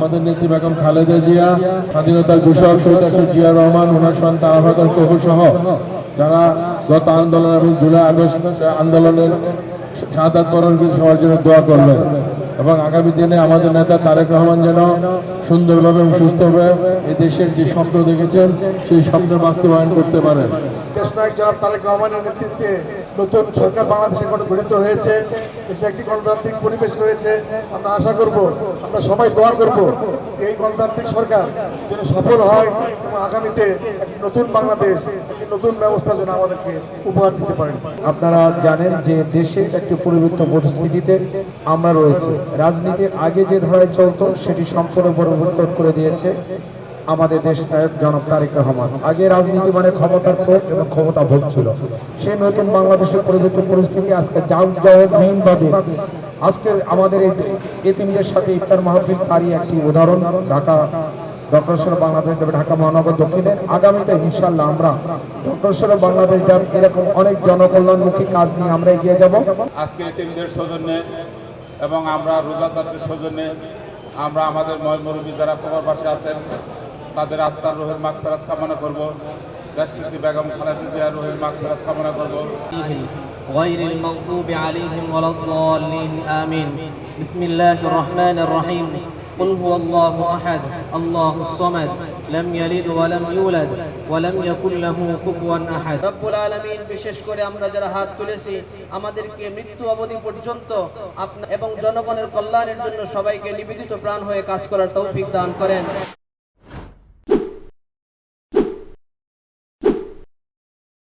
আমাদের নেত্রী বেগম খালেদা জিয়া, স্বাধীনতার ঘোষক শহীদ রাষ্ট্রপতি জিয়া রহমান, ওনার সন্তান আরাফাত আল তপু সহ যারা গত আন্দোলন এবং জুলাই আগস্ট আন্দোলনের শাহাদাত বরণ করে সবার জন্য দোয়া করবেন এবং আগামী দিনে আমাদের নেতা তারেক রহমান যেন সুন্দরভাবে এবং সুস্থভাবে এই দেশের যে স্বপ্ন দেখেছেন সেই স্বপ্ন বাস্তবায়ন করতে পারেন। দেশনায়ক জনাব তারেক রহমানের নেতৃত্বে নতুন সরকার বাংলাদেশে গঠিত হয়েছে। দেশে একটি গণতান্ত্রিক পরিবেশ রয়েছে। আমরা আশা করব, আমরা সবাই দোয়া করব যে এই গণতান্ত্রিক সরকার যেন সফল হয় এবং আগামীতে একটি নতুন বাংলাদেশ, একটি নতুন ব্যবস্থা যেন আমাদেরকে উপহার দিতে পারেন। আপনারা জানেন যে দেশে একটি পরিবর্তিত পরিস্থিতিতে আমরা রয়েছে। রাজনীতির আগে যে ধারায় চলতো সেটি সম্পূর্ণ পরিবর্তন করে দিয়েছে আমাদের দেশ নায়ক জনাব তারেক রহমান। আগে রাজনীতি মানে ক্ষমতার প্রয়োগ এবং ক্ষমতা ভোগ ছিল। সেই নতুন বাংলাদেশের পরিবর্তিত পরিস্থিতি আজকে জাঁকজমকহীনভাবে আজকে আমাদের এই এতিমদের সাথে ইফতার মাহফিল তারই একটি উদাহরণ। ডক্টর বাংলাদেশ ঢাকা মহানগর দক্ষিণের আগামীতে ইনশাআল্লাহ আমরা ডক্টর বাংলাদেশ এরকম অনেক জনকল্যাণমুখী কাজ নিয়ে আমরা এগিয়ে যাব। আজকে এতিমদের সৌজন্যে এবং আমরা রোজাদারদের সৌজন্যে আমরা আমাদের ময়মুরব্বী যারা প্রবাস পাশে আছেন তাদের আত্মার রোহের মাগফিরাত কামনা করব। দেশনেত্রী বেগম খালেদা জিয়ার রোহের মাগফিরাত কামনা করব। غير المغضوب عليهم ولا الضالين آمين. بسم الله الرحمن الرحيم. قل هو الله أحد الله الصمد لم يلد ولم يولد ولم يكن له كفوا أحد. রব্বুল আলামিন বিশেষ করে আমরা যারা হাত তুলেছি আমাদেরকে মৃত্যু অবধি পর্যন্ত এবং জনগণের কল্যাণের জন্য সবাইকে নিবেদিত প্রাণ হয়ে কাজ করার তৌফিক দান করেন।